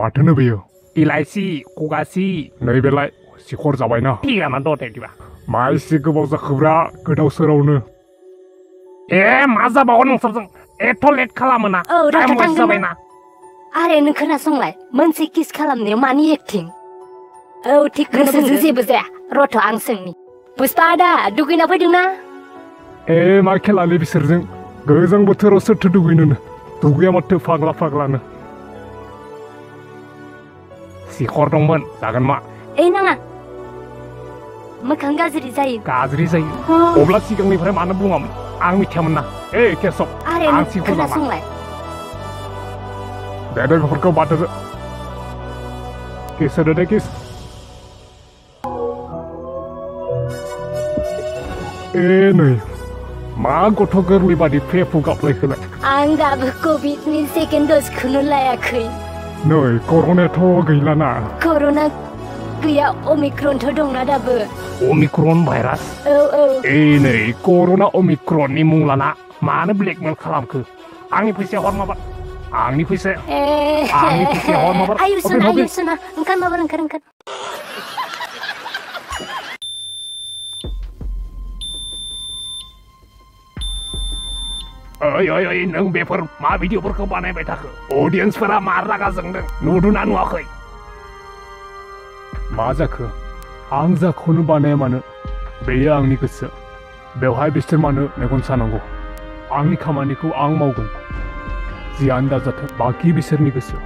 माथोनो बेयो इलाइसि खगासि नै बेलाय सिखर जाबायना बिगामा दथे दिबा मा एसे गोबाव जाखोब्रा गोदाव सोरावनो मा जाबावो नोंसोरजों एथ' लेट खालामो ना औ टाइम डाक्टार वेस्ट जाबाय ना आरे नों खोनासंलाय मोनसे किस खालामनायाव मानि एक्टिं औ थिग गोसोजों जेबो जाया रथ' आं सोंनि पुष्पा आदा दुगैना फैदोंना मा खेलालै बिसोरजों गोजां बोथोराव सोरथो दुगैनोनो दुगैया माथो फाग्ला फाग्लानो सिखर दंमोन जागोन मा नाङा मोखां गाज्रि जायो गाज्रि जायो अब्ला सिगांनिफ्राय मानो बुङामोन आं मिथियामोन ना केसब आरे आं नों सिखर जामा खोनासंलाय दे बेफोरखौ बादो किस होदो दे किस नै मा गथ' गोरलै बादि फेफु गाबलायखोलाय आं दाबो कभिडनि सेकेन्ड द'जखौनो लायाखै नै कर'नायाथ' गैलाना कर'ना गैया अमिक्रनथ' दंना दाबो अमिक्रन भाइरास औ नै कर'ना अमिक्रननि मुं लाना मानो ब्लेकमेल खालामखो आंनि फैसाया हर माबा आंनि फैसाया हर माबा आयु सोना ओंखार माबा ओंखार ओइ नों बेफोर मा भिडिअफोरखौ बानायबाय थाखो अडियन्सफोरा मा रागा जोंदों नुदोंना नुवाखै मा जाखो आं जाखौनो बानाया मानो बेयो आंनि गोसो बेवहाय बिसोर मानो मेगन सानांगौ आंनि खामानिखौ आं मावगोन जियानो दाजाथों बाखि बिसोरनि गोसो